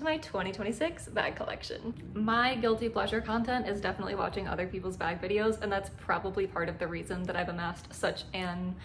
My 2026 bag collection. My guilty pleasure content is definitely watching other people's bag videos, and that's probably part of the reason that I've amassed such an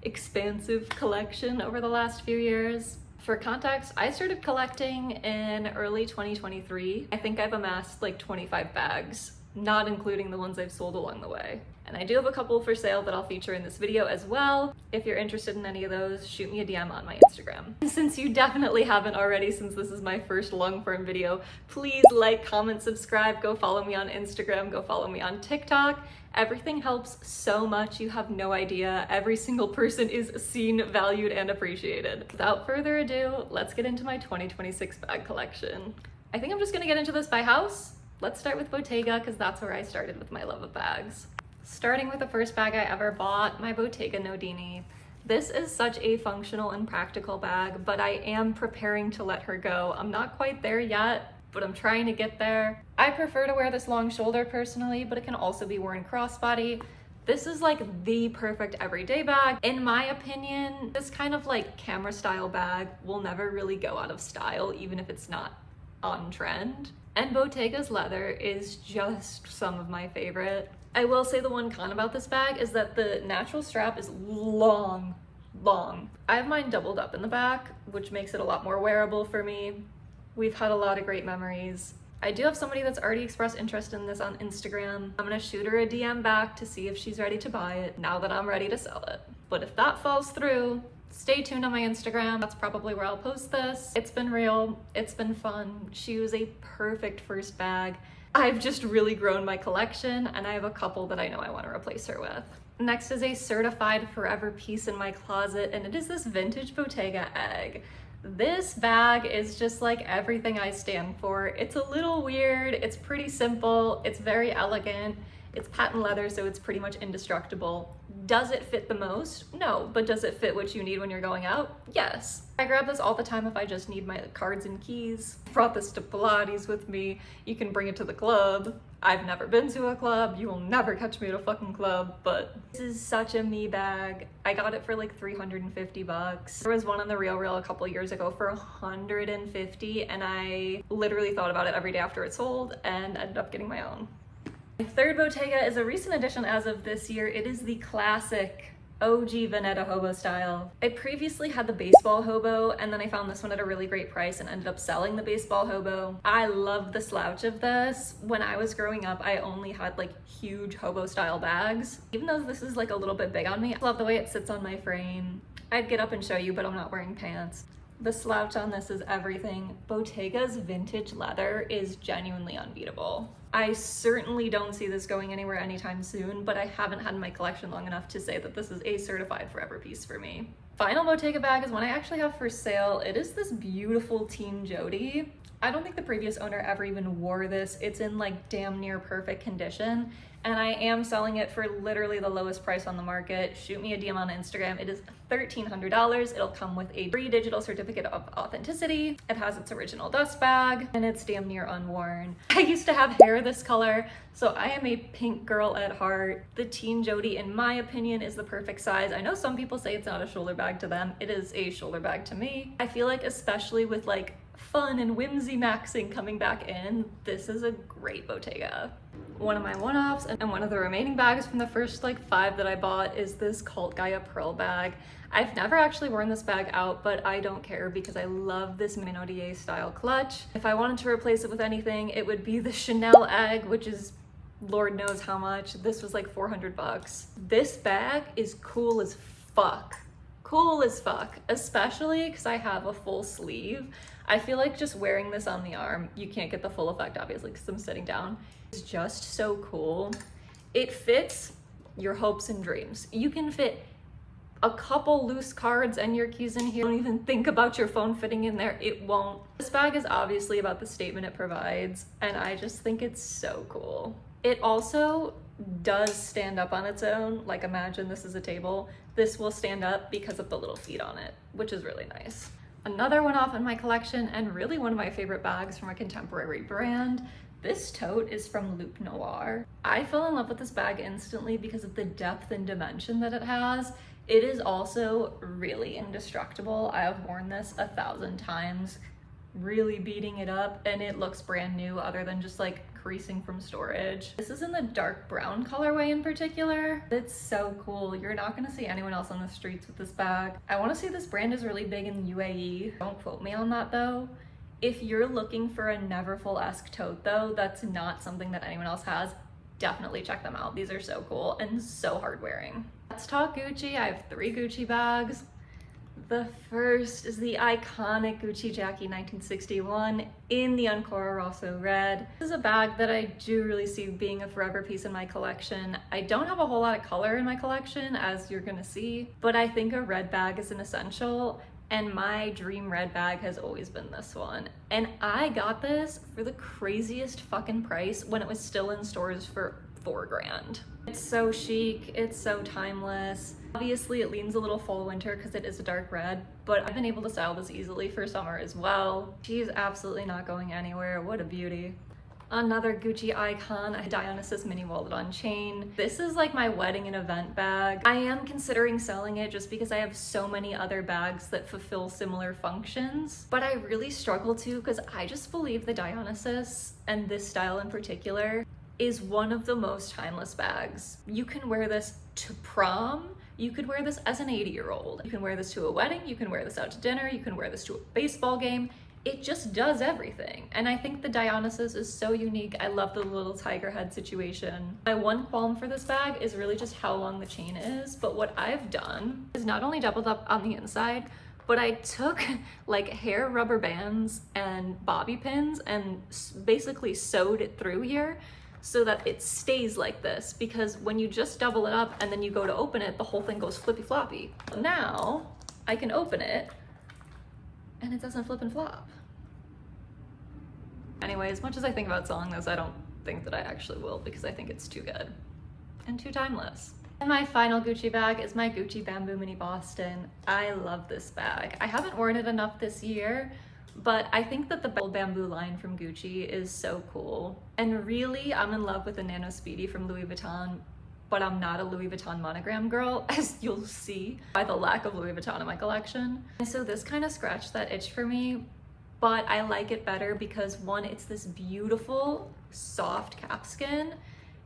expansive collection over the last few years. For context, I started collecting in early 2023. I think I've amassed like 25 bags, not including the ones I've sold along the way. And I do have a couple for sale that I'll feature in this video as well. If you're interested in any of those, shoot me a DM on my Instagram. And since you definitely haven't already, since this is my first long form video, please like, comment, subscribe, go follow me on Instagram, go follow me on TikTok. Everything helps so much, you have no idea. Every single person is seen, valued, and appreciated. Without further ado, let's get into my 2026 bag collection. I think I'm just gonna get into this by house. Let's start with Bottega, because that's where I started with my love of bags. Starting with the first bag I ever bought, my Bottega Nodini. This is such a functional and practical bag, but I am preparing to let her go. I'm not quite there yet, but I'm trying to get there. I prefer to wear this long shoulder personally, but it can also be worn crossbody. This is like the perfect everyday bag. In my opinion, this kind of like camera style bag will never really go out of style, even if it's not on trend. And Bottega's leather is just some of my favorite. I will say the one con about this bag is that the natural strap is long. I have mine doubled up in the back, which makes it a lot more wearable for me. We've had a lot of great memories. I do have somebody that's already expressed interest in this on Instagram. I'm gonna shoot her a DM back to see if she's ready to buy it now that I'm ready to sell it. But if that falls through, stay tuned on my Instagram. That's probably where I'll post this. It's been real, it's been fun. She was a perfect first bag. I've just really grown my collection, and I have a couple that I know I want to replace her with. Next is a certified forever piece in my closet, and it is this vintage Bottega egg. This bag is just like everything I stand for. It's a little weird, it's pretty simple, it's very elegant, it's patent leather, so it's pretty much indestructible. Does it fit the most? No, but does it fit what you need when you're going out? Yes. I grab this all the time if I just need my cards and keys. Brought this to Pilates with me. You can bring it to the club. I've never been to a club. You will never catch me at a fucking club, but this is such a me bag. I got it for like 350 bucks. There was one on the Real a couple years ago for 150, and I literally thought about it every day after it sold and ended up getting my own. My third Bottega is a recent addition as of this year. It is the classic OG Veneta hobo style. I previously had the baseball hobo, and then I found this one at a really great price and ended up selling the baseball hobo. I love the slouch of this. When I was growing up, I only had like huge hobo style bags. Even though this is like a little bit big on me, I love the way it sits on my frame. I'd get up and show you, but I'm not wearing pants. The slouch on this is everything. Bottega's vintage leather is genuinely unbeatable. I certainly don't see this going anywhere anytime soon, but I haven't had in my collection long enough to say that this is a certified forever piece for me. Final Bottega bag is one I actually have for sale. It is this beautiful Teen Jody. I don't think the previous owner ever even wore this. It's in like damn near perfect condition, and I am selling it for literally the lowest price on the market. Shoot me a DM on Instagram. It is $1,300. It'll come with a free digital certificate of authenticity. It has its original dust bag, and it's damn near unworn. I used to have hair this color, so I am a pink girl at heart. The Teen Jody, in my opinion, is the perfect size. I know some people say it's not a shoulder bag to them. It is a shoulder bag to me. I feel like, especially with like fun and whimsy maxing coming back in, this is a great Bottega. One of my one-offs and one of the remaining bags from the first like 5 that I bought is this Cult Gaia pearl bag. I've never actually worn this bag out, but I don't care because I love this Minaudier style clutch. If I wanted to replace it with anything, it would be the Chanel egg, which is Lord knows how much. This was like 400 bucks. This bag is cool as fuck. Cool as fuck, especially because I have a full sleeve. I feel like just wearing this on the arm, you can't get the full effect obviously because I'm sitting down. It's just so cool. It fits your hopes and dreams. You can fit a couple loose cards and your keys in here. Don't even think about your phone fitting in there. It won't. This bag is obviously about the statement it provides, and I just think it's so cool. It also does stand up on its own. Like, imagine this is a table. This will stand up because of the little feet on it, which is really nice. Another one off in my collection, and really one of my favorite bags from a contemporary brand. This tote is from Loup Noir. I fell in love with this bag instantly because of the depth and dimension that it has. It is also really indestructible. I have worn this 1,000 times. really beating it up, and it looks brand new other than just like creasing from storage. This is in the dark brown colorway in particular. It's so cool. You're not gonna see anyone else on the streets with this bag. I wanna say this brand is really big in UAE. Don't quote me on that though. If you're looking for a Neverfull-esque tote though, that's not something that anyone else has, definitely check them out. These are so cool and so hard wearing. Let's talk Gucci. I have 3 Gucci bags. The first is the iconic Gucci Jackie 1961 in the Ancora Rosso red. This is a bag that I do really see being a forever piece in my collection. I don't have a whole lot of color in my collection, as you're gonna see, but I think a red bag is an essential, and my dream red bag has always been this one. And I got this for the craziest fucking price when it was still in stores for $4 grand. It's so chic, it's so timeless. Obviously it leans a little fall winter because it is a dark red, but I've been able to style this easily for summer as well. She's absolutely not going anywhere. What a beauty. Another Gucci icon, a Dionysus mini wallet on chain. This is like my wedding and event bag. I am considering selling it just because I have so many other bags that fulfill similar functions, but I really struggle to because I just believe the Dionysus, and this style in particular, is one of the most timeless bags. You can wear this to prom. You could wear this as an 80-year-old. You can wear this to a wedding. You can wear this out to dinner. You can wear this to a baseball game. It just does everything. And I think the Dionysus is so unique. I love the little tiger head situation. My one qualm for this bag is really just how long the chain is. But what I've done is not only doubled up on the inside, but I took like hair rubber bands and bobby pins and basically sewed it through here so that it stays like this, because when you just double it up and then you go to open it, the whole thing goes flippy floppy. Now I can open it and it doesn't flip and flop. Anyway, as much as I think about selling this, I don't think that I actually will, because I think it's too good and too timeless. And my final Gucci bag is my Gucci Bamboo Mini Boston. I love this bag. I haven't worn it enough this year, but I think that the Bold Bamboo line from Gucci is so cool. And really, I'm in love with the Nano Speedy from Louis Vuitton, but I'm not a Louis Vuitton monogram girl, as you'll see by the lack of Louis Vuitton in my collection. And so this kind of scratched that itch for me, but I like it better because one, it's this beautiful, soft capskin,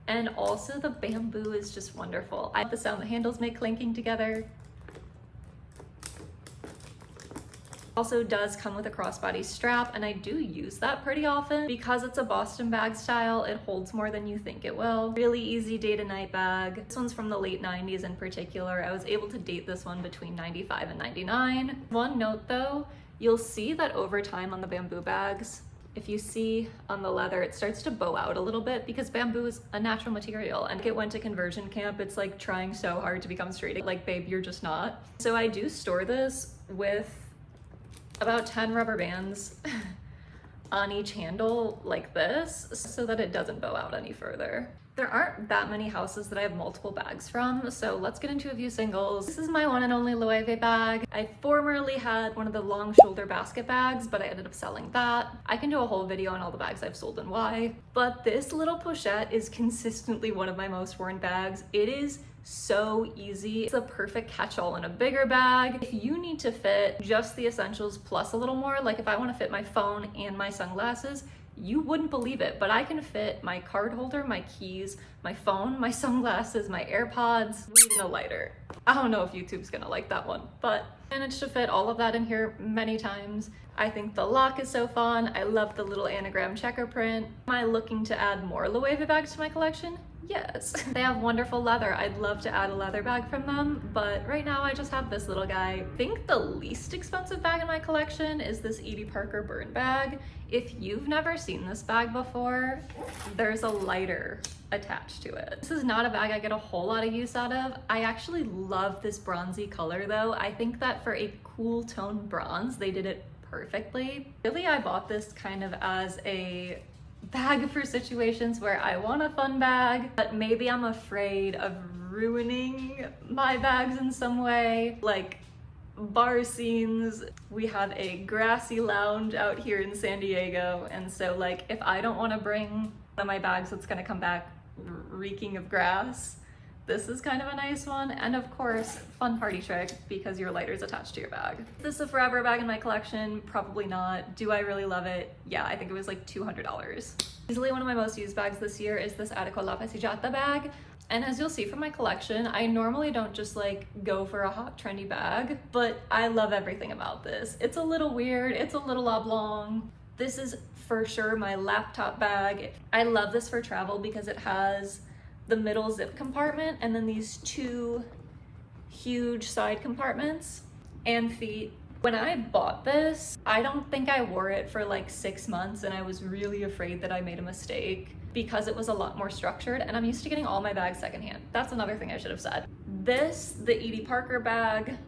and also the bamboo is just wonderful. I love the sound the handles make clinking together. Also does come with a crossbody strap, and I do use that pretty often because it's a Boston bag style. It holds more than you think it will. Really easy day to night bag. This one's from the late 90s in particular. I was able to date this one between 95 and 99. One note though, you'll see that over time on the bamboo bags, if you see on the leather, it starts to bow out a little bit because bamboo is a natural material. And it went to conversion camp. It's like trying so hard to become straight. Like, babe, you're just not. So I do store this with about 10 rubber bands on each handle like this so that it doesn't bow out any further. There aren't that many houses that I have multiple bags from, so let's get into a few singles. This is my one and only Loewe bag. I formerly had one of the long shoulder basket bags, but I ended up selling that. I can do a whole video on all the bags I've sold and why, but this little pochette is consistently one of my most worn bags. It is so easy. It's a perfect catch-all in a bigger bag. If you need to fit just the essentials plus a little more, like if I want to fit my phone and my sunglasses, you wouldn't believe it, but I can fit my card holder, my keys, my phone, my sunglasses, my AirPods, weed, and a lighter. I don't know if YouTube's gonna like that one, but I managed to fit all of that in here many times. I think the lock is so fun. I love the little anagram checker print. Am I looking to add more Loewe bags to my collection? Yes. They have wonderful leather. I'd love to add a leather bag from them, but right now I just have this little guy. I think the least expensive bag in my collection is this Edie Parker burn bag. If you've never seen this bag before, there's a lighter attached to it. This is not a bag I get a whole lot of use out of. I actually love this bronzy color though. I think that for a cool tone bronze, they did it perfectly. Really, I bought this kind of as a bag for situations where I want a fun bag, but maybe I'm afraid of ruining my bags in some way, like bar scenes. We have a grassy lounge out here in San Diego, and so like if I don't want to bring one of my bags that's going to come back reeking of grass, This is kind of a nice one. And of course, fun party trick because your lighter is attached to your bag. Is this a forever bag in my collection? Probably not. Do I really love it? Yeah, I think it was like $200. Easily one of my most used bags this year is this Attico La Passeggiata bag. And as you'll see from my collection, I normally don't just like go for a hot trendy bag, but I love everything about this. It's a little weird, it's a little oblong. This is for sure my laptop bag. I love this for travel because it has the middle zip compartment and then these two huge side compartments and feet. When I bought this, I don't think I wore it for like 6 months and I was really afraid that I made a mistake because it was a lot more structured, and I'm used to getting all my bags secondhand. That's another thing I should have said. This, the Edie Parker bag,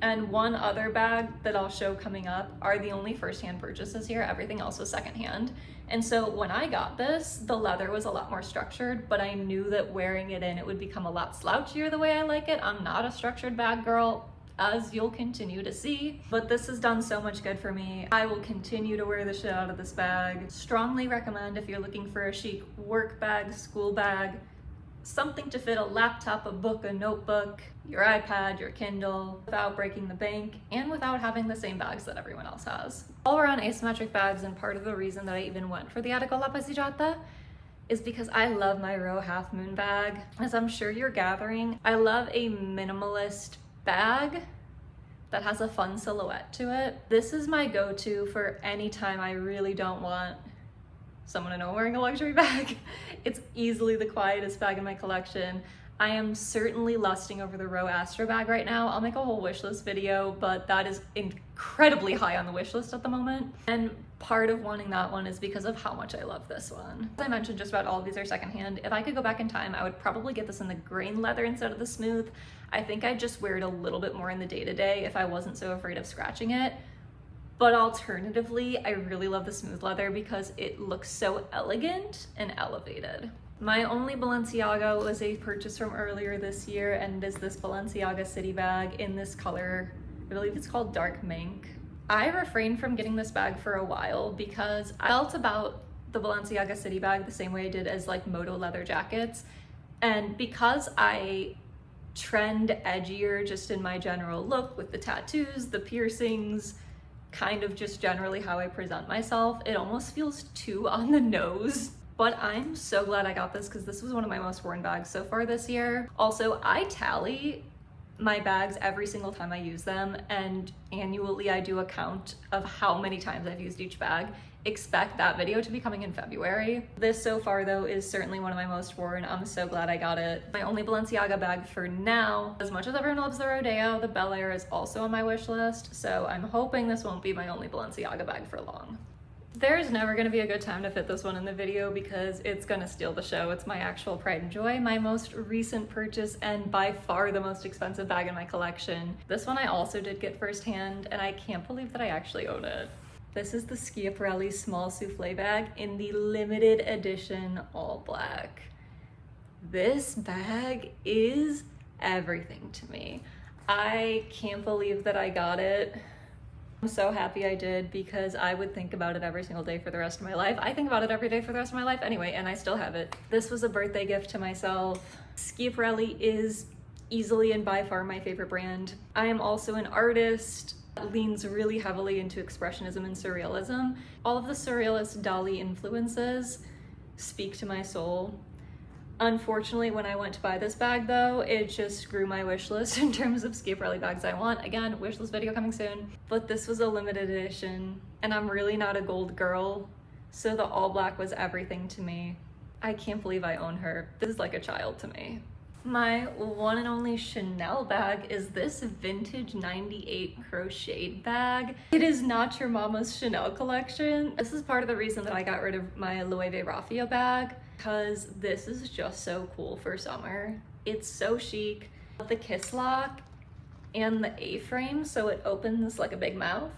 and one other bag that I'll show coming up are the only first-hand purchases here. Everything else was secondhand. And so when I got this, the leather was a lot more structured, but I knew that wearing it in, it would become a lot slouchier the way I like it. I'm not a structured bag girl, as you'll continue to see, but this has done so much good for me. I will continue to wear the shit out of this bag. Strongly recommend if you're looking for a chic work bag, school bag, something to fit a laptop, a book, a notebook, your iPad, your Kindle, without breaking the bank and without having the same bags that everyone else has. All around asymmetric bags, and part of the reason that I even went for the Attico La Passeggiata is because I love my Row Half Moon bag. As I'm sure you're gathering, I love a minimalist bag that has a fun silhouette to it. This is my go-to for any time I really don't want someone to know I'm wearing a luxury bag. It's easily the quietest bag in my collection. I am certainly lusting over the Row Astra bag right now. I'll make a whole wish list video, but that is incredibly high on the wish list at the moment. And part of wanting that one is because of how much I love this one. As I mentioned, just about all of these are secondhand. If I could go back in time, I would probably get this in the grain leather instead of the smooth. I think I'd just wear it a little bit more in the day-to-day if I wasn't so afraid of scratching it. But alternatively, I really love the smooth leather because it looks so elegant and elevated. My only Balenciaga was a purchase from earlier this year, and is this Balenciaga city bag in this color. I believe it's called dark mink. I refrained from getting this bag for a while because I felt about the Balenciaga city bag the same way I did as like moto leather jackets. And because I trend edgier just in my general look with the tattoos, the piercings, kind of just generally how I present myself, it almost feels too on the nose. But I'm so glad I got this because this was one of my most worn bags so far this year. Also, I tally my bags every single time I use them, and annually I do a count of how many times I've used each bag. Expect that video to be coming in February. This so far though is certainly one of my most worn. I'm so glad I got it. My only Balenciaga bag for now. As much as everyone loves the Rodeo, the Bel Air is also on my wish list, so I'm hoping this won't be my only Balenciaga bag for long. There's never gonna be a good time to fit this one in the video because it's gonna steal the show. It's my actual pride and joy, my most recent purchase, and by far the most expensive bag in my collection. This one I also did get firsthand, and I can't believe that I actually own it. This is the Schiaparelli small souffle bag in the limited edition all black. This bag is everything to me. I can't believe that I got it. I'm so happy I did because I would think about it every single day for the rest of my life. I think about it every day for the rest of my life anyway, and I still have it. This was a birthday gift to myself. Schiaparelli is easily and by far my favorite brand. I am also an artist. Leans really heavily into expressionism and surrealism. All of the surrealist Dali influences speak to my soul. Unfortunately, when I went to buy this bag though, it just grew my wish list in terms of Schiaparelli bags I want. Again, wish list video coming soon. But this was a limited edition, and I'm really not a gold girl, so the all black was everything to me. I can't believe I own her. This is like a child to me. My one and only Chanel bag is this vintage 98 crocheted bag. It is not your mama's Chanel collection. This is part of the reason that I got rid of my Loewe Raffia bag, because this is just so cool for summer. It's so chic. The kiss lock and the A-frame, so it opens like a big mouth.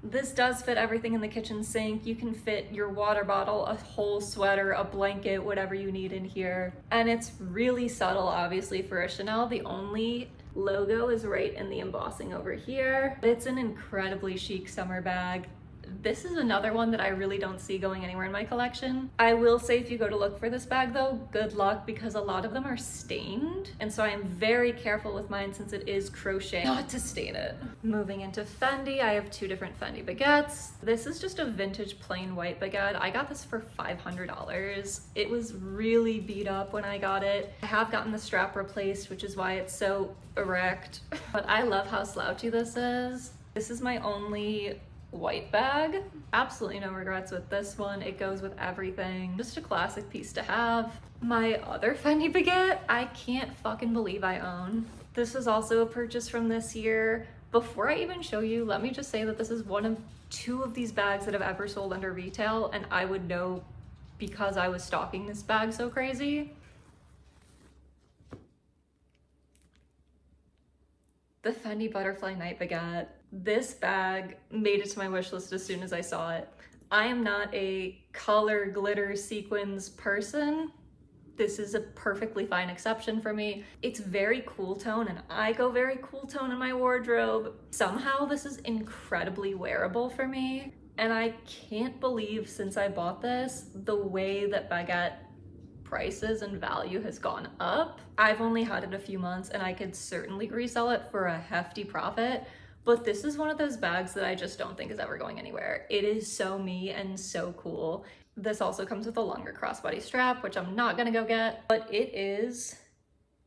This does fit everything in the kitchen sink. You can fit your water bottle, a whole sweater, a blanket, whatever you need in here. And it's really subtle, obviously, for a Chanel. The only logo is right in the embossing over here. It's an incredibly chic summer bag. This is another one that I really don't see going anywhere in my collection. I will say if you go to look for this bag though, good luck, because a lot of them are stained. And so I am very careful with mine since it is crochet not to stain it. Moving into Fendi, I have two different Fendi baguettes. This is just a vintage plain white baguette. I got this for $500. It was really beat up when I got it. I have gotten the strap replaced, which is why it's so erect. But I love how slouchy this is. This is my only white bag. Absolutely no regrets with this one. It goes with everything. Just a classic piece to have. My other Fendi baguette, I can't fucking believe I own. This was also a purchase from this year. Before I even show you, let me just say that this is one of two of these bags that have ever sold under retail, and I would know because I was stalking this bag so crazy. The Fendi Butterfly Night Baguette. This bag made it to my wish list as soon as I saw it. I am not a color, glitter, sequins person. This is a perfectly fine exception for me. It's very cool tone, and I go very cool tone in my wardrobe. Somehow this is incredibly wearable for me, and I can't believe since I bought this, the way that baguette prices and value has gone up. I've only had it a few months and I could certainly resell it for a hefty profit, but this is one of those bags that I just don't think is ever going anywhere. It is so me and so cool. This also comes with a longer crossbody strap, which I'm not gonna go get, but it is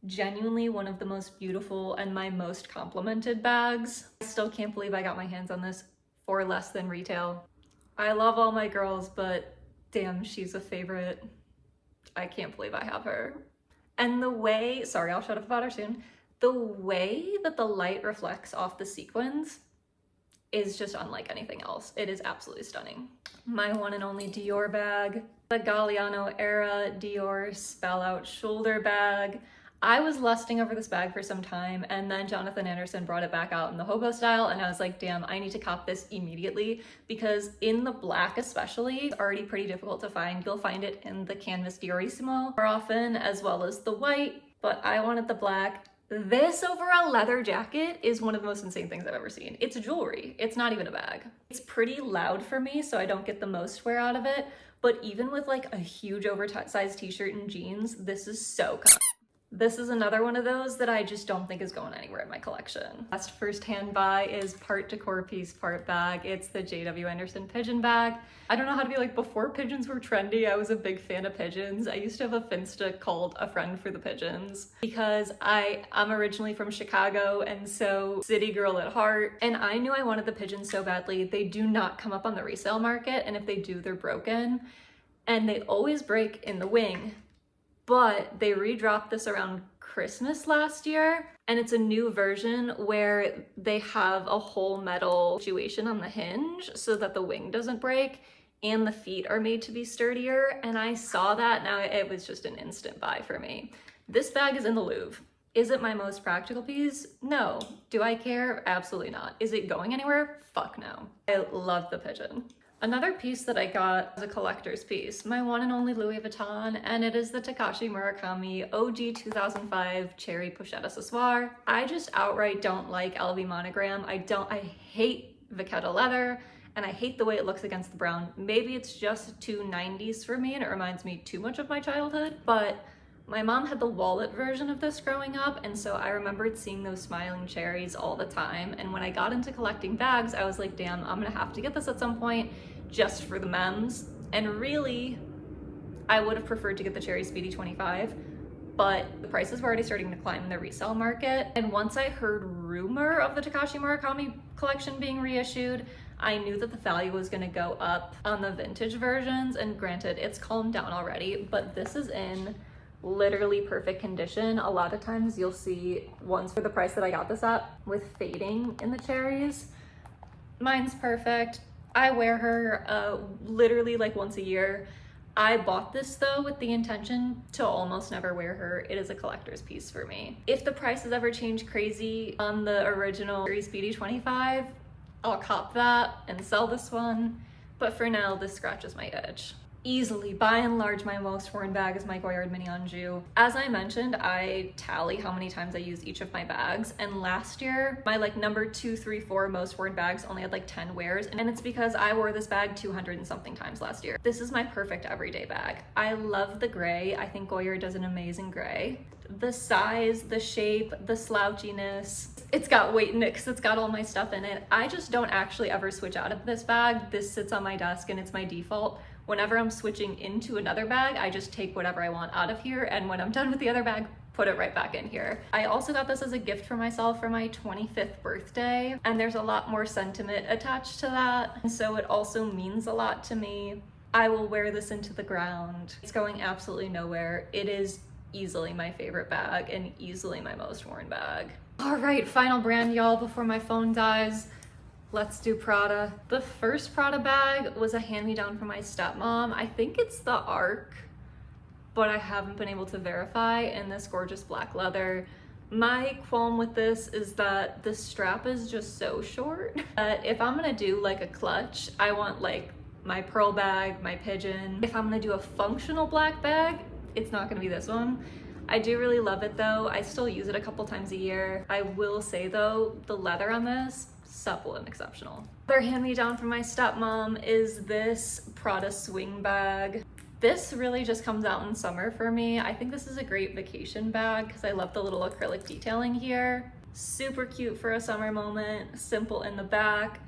genuinely one of the most beautiful and my most complimented bags. I still can't believe I got my hands on this for less than retail. I love all my girls, but damn, she's a favorite. I can't believe I have her. And the way, sorry, I'll shut up about her soon. The way that the light reflects off the sequins is just unlike anything else. It is absolutely stunning. My one and only Dior bag, the Galliano era Dior spell out shoulder bag. I was lusting over this bag for some time, and then Jonathan Anderson brought it back out in the hobo style, and I was like, damn, I need to cop this immediately, because in the black especially, it's already pretty difficult to find. You'll find it in the canvas Diorissimo more often, as well as the white, but I wanted the black. This over a leather jacket is one of the most insane things I've ever seen. It's jewelry, it's not even a bag. It's pretty loud for me, so I don't get the most wear out of it, but even with like a huge oversized t-shirt and jeans, this is so comfy. This is another one of those that I just don't think is going anywhere in my collection. Last first-hand buy is part decor piece, part bag. It's the J.W. Anderson pigeon bag. I don't know how to be like, before pigeons were trendy, I was a big fan of pigeons. I used to have a Finsta called A Friend for the Pigeons because I'm originally from Chicago, and so city girl at heart. And I knew I wanted the pigeons so badly. They do not come up on the resale market, and if they do, they're broken. And they always break in the wing. But they redropped this around Christmas last year, and it's a new version where they have a whole metal situation on the hinge so that the wing doesn't break, and the feet are made to be sturdier, and I saw that. Now it was just an instant buy for me. This bag is in the Louvre. Is it my most practical piece? No. Do I care? Absolutely not. Is it going anywhere? Fuck no. I love the pigeon. Another piece that I got is a collector's piece, my one and only Louis Vuitton, and it is the Takashi Murakami OG 2005 Cherry Pochette Accessoire. I just outright don't like LV monogram. I hate Vachetta leather, and I hate the way it looks against the brown. Maybe it's just too 90s for me and it reminds me too much of my childhood, but my mom had the wallet version of this growing up, and so I remembered seeing those smiling cherries all the time. And when I got into collecting bags, I was like, damn, I'm gonna have to get this at some point just for the memes. And really, I would have preferred to get the Cherry Speedy 25, but the prices were already starting to climb in the resale market. And once I heard rumor of the Takashi Murakami collection being reissued, I knew that the value was gonna go up on the vintage versions. And granted, it's calmed down already, but this is in literally perfect condition. A lot of times you'll see ones for the price that I got this at with fading in the cherries. Mine's perfect. I wear her literally like once a year. I bought this though with the intention to almost never wear her. It is a collector's piece for me. If the prices ever change crazy on the original Cherry Speedy 25, I'll cop that and sell this one. But for now, this scratches my itch. Easily, by and large, my most worn bag is my Goyard Mini Anjou. As I mentioned, I tally how many times I use each of my bags, and last year, my like number 2, 3, 4 most worn bags only had like 10 wears, and it's because I wore this bag 200 and something times last year. This is my perfect everyday bag. I love the gray. I think Goyard does an amazing gray. The size, the shape, the slouchiness. It's got weight in it because it's got all my stuff in it. I just don't actually ever switch out of this bag. This sits on my desk and it's my default. Whenever I'm switching into another bag, I just take whatever I want out of here, and when I'm done with the other bag, put it right back in here. I also got this as a gift for myself for my 25th birthday, and there's a lot more sentiment attached to that, and so it also means a lot to me. I will wear this into the ground. It's going absolutely nowhere. It is easily my favorite bag and easily my most worn bag. All right, final brand, y'all, before my phone dies. Let's do Prada. The first Prada bag was a hand-me-down from my stepmom. I think it's the Arc, but I haven't been able to verify, in this gorgeous black leather. My qualm with this is that the strap is just so short. If I'm gonna do like a clutch, I want like my pearl bag, my pigeon. If I'm gonna do a functional black bag, it's not gonna be this one. I do really love it though. I still use it a couple times a year. I will say though, the leather on this, supple and exceptional. Another hand-me-down from my stepmom is this Prada swing bag. This really just comes out in summer for me. I think this is a great vacation bag because I love the little acrylic detailing here. Super cute for a summer moment, simple in the back.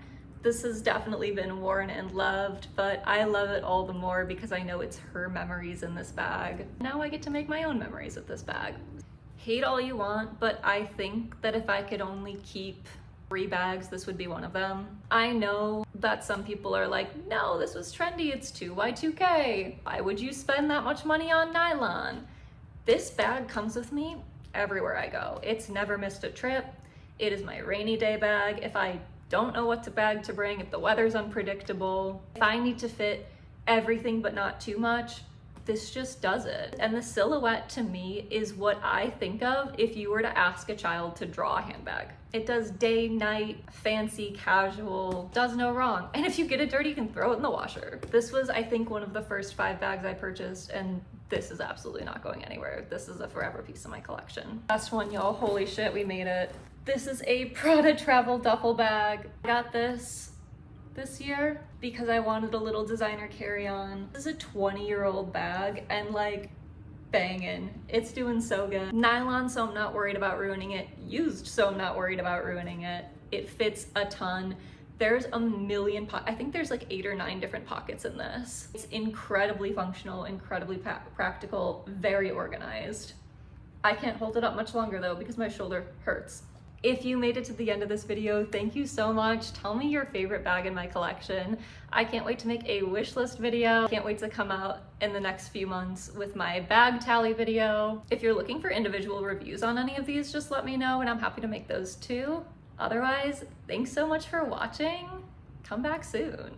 This has definitely been worn and loved, but I love it all the more because I know it's her memories in this bag. Now I get to make my own memories with this bag. Hate all you want, but I think that if I could only keep 3 bags, this would be one of them. I know that some people are like, no, this was trendy, it's 2Y2K. Why would you spend that much money on nylon? This bag comes with me everywhere I go. It's never missed a trip. It is my rainy day bag. If I don't know what bag to bring, if the weather's unpredictable, if I need to fit everything but not too much, this just does it. And the silhouette to me is what I think of if you were to ask a child to draw a handbag. It does day, night, fancy, casual, does no wrong. And if you get it dirty, you can throw it in the washer. This was, I think, one of the first 5 bags I purchased, and this is absolutely not going anywhere. This is a forever piece of my collection. Last one, y'all, holy shit, we made it. This is a Prada travel duffel bag. I got this year because I wanted a little designer carry-on. This is a 20-year-old bag and like banging. It's doing so good. Nylon, so I'm not worried about ruining it. Used, so I'm not worried about ruining it. It fits a ton. There's a million I think there's like 8 or 9 different pockets in this. It's incredibly functional, incredibly practical, very organized. I can't hold it up much longer though because my shoulder hurts. If you made it to the end of this video, thank you so much. Tell me your favorite bag in my collection. I can't wait to make a wish list video. Can't wait to come out in the next few months with my bag tally video. If you're looking for individual reviews on any of these, just let me know and I'm happy to make those too. Otherwise, thanks so much for watching. Come back soon.